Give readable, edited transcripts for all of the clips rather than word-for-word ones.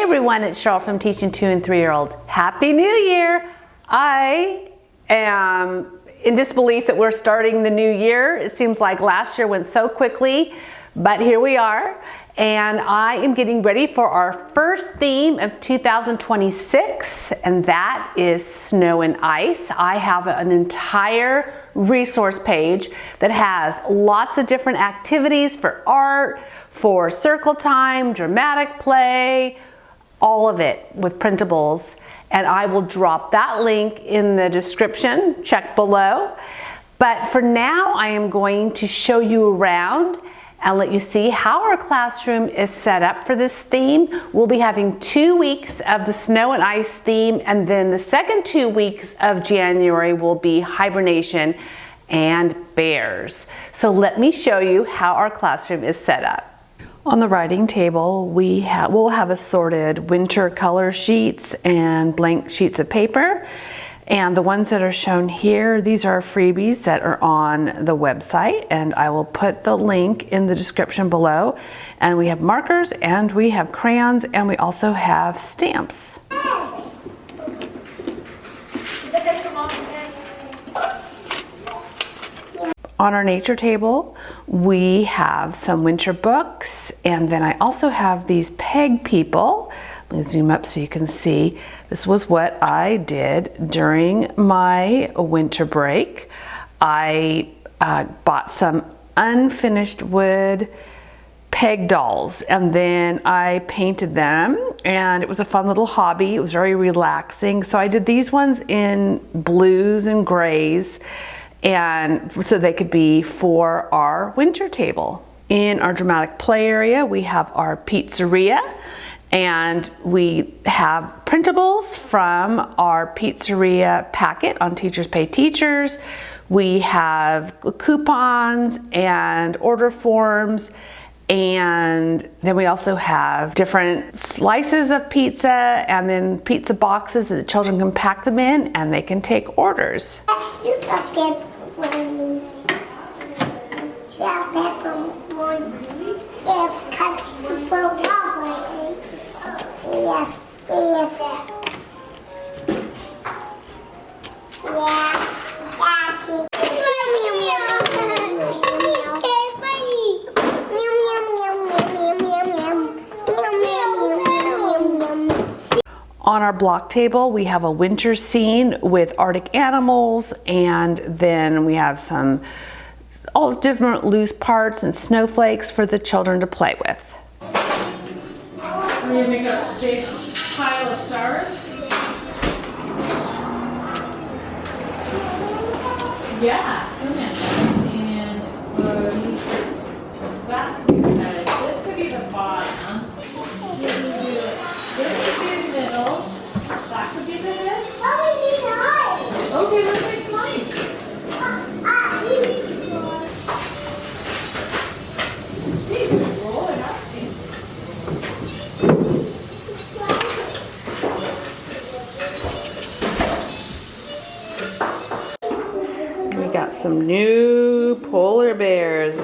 everyone, it's Cheryl from Teaching 2 and 3-year-olds. Happy New Year! I am in disbelief that we're starting the new year. It seems like last year went so quickly, but here we are. And I am getting ready for our first theme of 2026, and that is snow and ice. I have an entire resource page that has lots of different activities for art, for circle time, dramatic play, all of it with printables. And I will drop that link in the description, check below. But for now, I am going to show you around and let you see how our classroom is set up for this theme. We'll be having 2 weeks of the snow and ice theme, and then the second 2 weeks of January will be hibernation and bears. So let me show you how our classroom is set up. On the writing table, we'll have assorted winter color sheets and blank sheets of paper. And the ones that are shown here, these are freebies that are on the website, and I will put the link in the description below. And we have markers, and we have crayons, and we also have stamps. On our nature table, we have some winter books, and then I also have these peg people. Let me zoom up so you can see. This was what I did during my winter break. I bought some unfinished wood peg dolls, and then I painted them, and it was a fun little hobby. It was very relaxing. So I did these ones in blues and grays, and so they could be for our winter table. In our dramatic play area, we have our pizzeria, and we have printables from our pizzeria packet on Teachers Pay Teachers. We have coupons and order forms, and then we also have different slices of pizza and then pizza boxes that the children can pack them in and they can take orders. You got pepperoni. Yeah, pepperoni. Yes, cups to put pepperoni. Yes, yes. Yeah, that's On our block table, we have a winter scene with Arctic animals, and then we have all different loose parts and snowflakes for the children to play with. We're going to make a big pile of stars. Yeah, and that could be the head. This could be the bottom. This could be the middle. That could be the head. Okay, let's make mine. Roll it up. We got some new polar bears.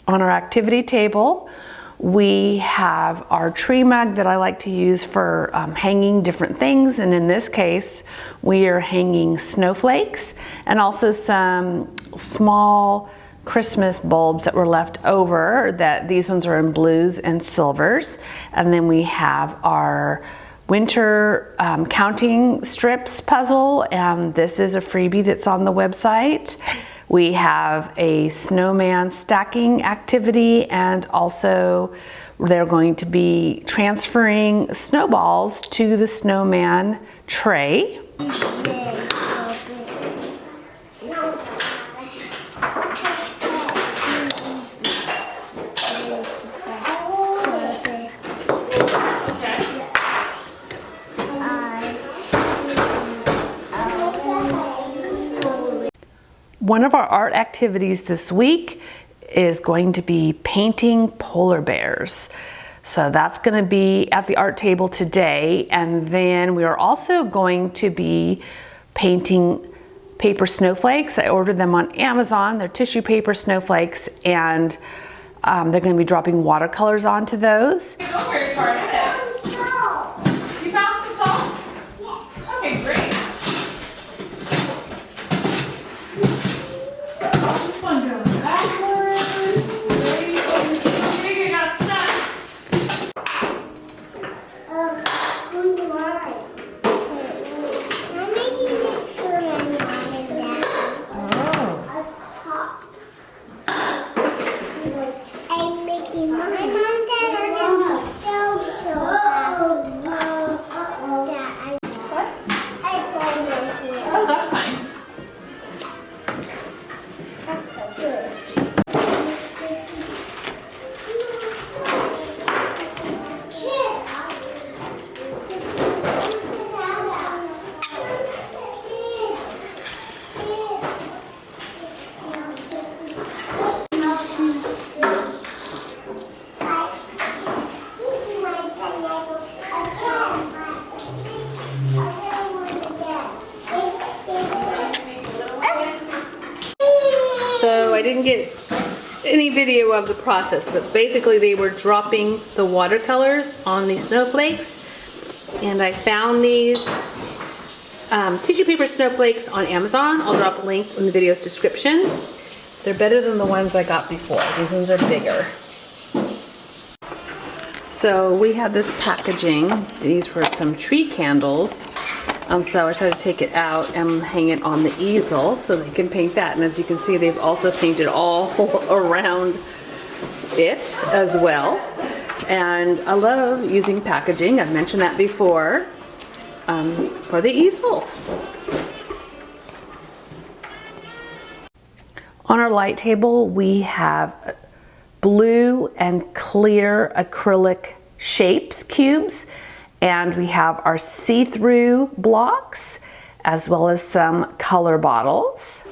On our activity table, we have our tree mug that I like to use for hanging different things, and in this case we are hanging snowflakes and also some small Christmas bulbs that were left over. These ones are in blues and silvers. And then we have our winter counting strips puzzle, and this is a freebie that's on the website. We have a snowman stacking activity, and also they're going to be transferring snowballs to the snowman tray. One of our art activities this week is going to be painting polar bears. So that's going to be at the art table today, and then we are also going to be painting paper snowflakes. I ordered them on Amazon. They're tissue paper snowflakes, and they're going to be dropping watercolors onto those. Don't worry, Carter. You found some salt? Yes. Okay, great. This one goes backwards. Ready? Oh, you got stuck. I'm making this for my mom and dad. I'm making my mom and dad are gonna be so happy. Dad, I told you. Oh, that's fine. That's so good. So I didn't get any video of the process, but basically they were dropping the watercolors on these snowflakes, and I found these tissue paper snowflakes on Amazon. I'll drop a link in the video's description. They're better than the ones I got before. These ones are bigger. So we have this packaging. These were some tree candles. So I tried to take it out and hang it on the easel so they can paint that. And as you can see, they've also painted all around it as well. And I love using packaging. I've mentioned that before for the easel. On our light table, we have blue and clear acrylic shapes, cubes, and we have our see-through blocks as well as some color bottles.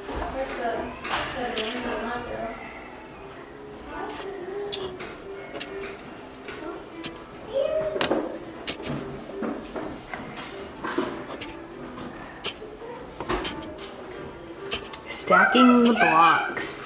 Stacking the blocks.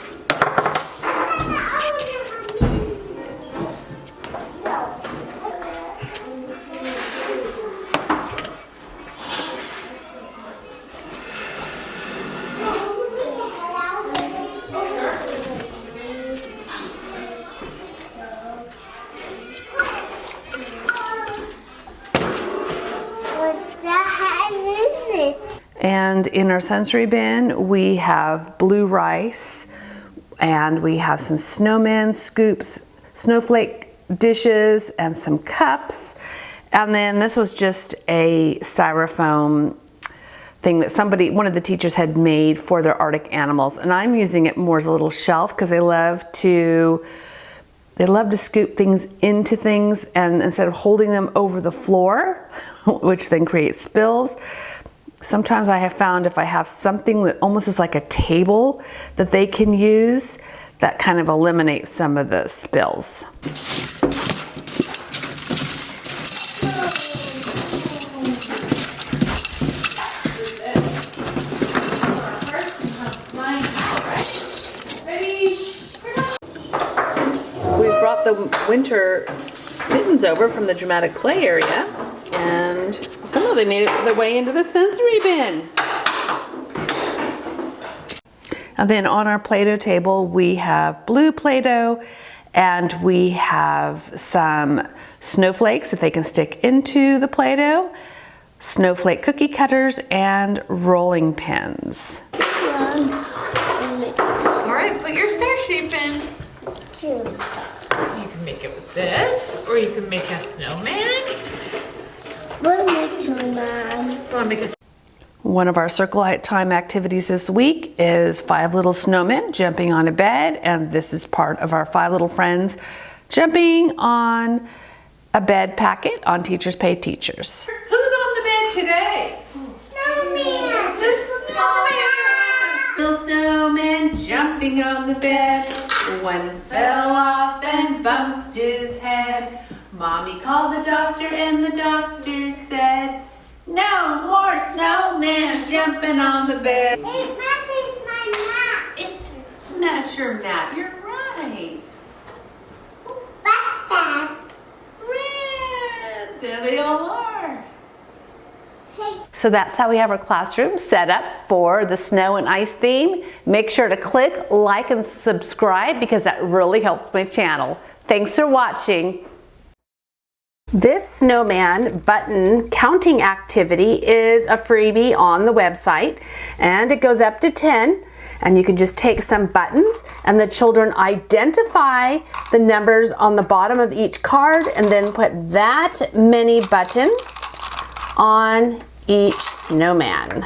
And in our sensory bin, we have blue rice, and we have some snowmen, scoops, snowflake dishes, and some cups. And then this was just a styrofoam thing that one of the teachers had made for their Arctic animals. And I'm using it more as a little shelf because they love to scoop things into things, and instead of holding them over the floor, which then creates spills, sometimes I have found if I have something that almost is like a table that they can use, that kind of eliminates some of the spills. We brought the winter mittens over from the dramatic play area, and somehow they made their way into the sensory bin. And then on our Play-Doh table, we have blue Play-Doh, and we have some snowflakes that they can stick into the Play-Doh, snowflake cookie cutters, and rolling pins. All right, put your star shape in. You can make it with this, or you can make a snowman. One of our Circle Light Time activities this week is 5 little snowmen jumping on a bed, and this is part of our 5 little friends jumping on a bed packet on Teachers Pay Teachers. Who's on the bed today? Snowman! The snowman! Little snowman jumping on the bed. One fell off and bumped his head. Mommy called the doctor and the doctor said, no more snowman jumping on the bed. It matches my mat. It smash your mat. You're right. Bad. Red. There they all are. Hey. So that's how we have our classroom set up for the snow and ice theme. Make sure to click like and subscribe because that really helps my channel. Thanks for watching. This snowman button counting activity is a freebie on the website, and it goes up to 10, and you can just take some buttons and the children identify the numbers on the bottom of each card and then put that many buttons on each snowman.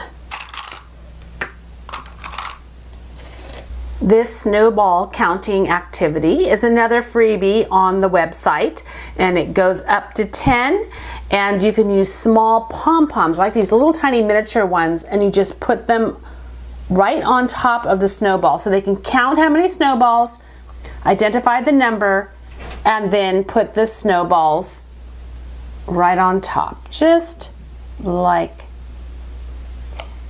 This snowball counting activity is another freebie on the website, and it goes up to 10, and you can use small pom-poms like these little tiny miniature ones, and you just put them right on top of the snowball so they can count how many snowballs, identify the number, and then put the snowballs right on top, just like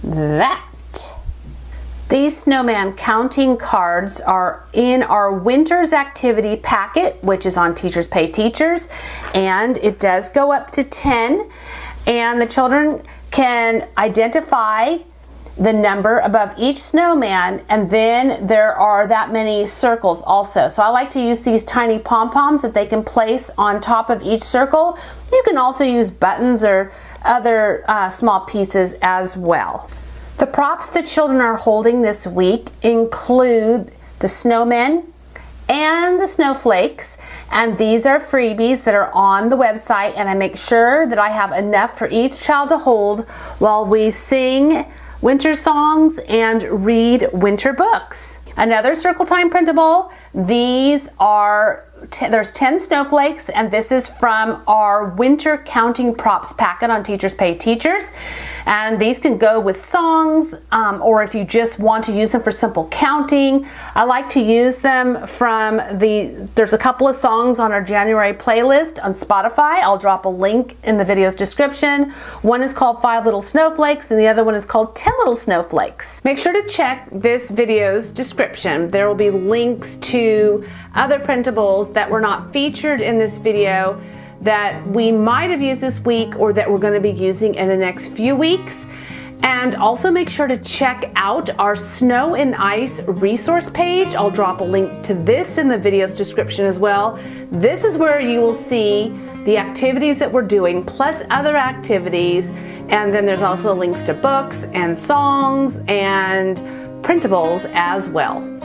that. These snowman counting cards are in our winter's activity packet, which is on Teachers Pay Teachers, and it does go up to 10, and the children can identify the number above each snowman, and then there are that many circles also. So I like to use these tiny pom-poms that they can place on top of each circle. You can also use buttons or other small pieces as well. The props the children are holding this week include the snowmen and the snowflakes, and these are freebies that are on the website, and I make sure that I have enough for each child to hold while we sing winter songs and read winter books. Another Circle Time printable, these are there's 10 snowflakes, and this is from our winter counting props packet on Teachers Pay Teachers, and these can go with songs or if you just want to use them for simple counting. I like to use them from there's a couple of songs on our January playlist on Spotify. I'll drop a link in the video's description. One is called 5 Little Snowflakes and the other one is called 10 Little Snowflakes. Make sure to check this video's description. There will be links to other printables that were not featured in this video that we might have used this week or that we're going to be using in the next few weeks. And also make sure to check out our snow and ice resource page. I'll drop a link to this in the video's description as well. This is where you will see the activities that we're doing plus other activities, and then there's also links to books and songs and printables as well.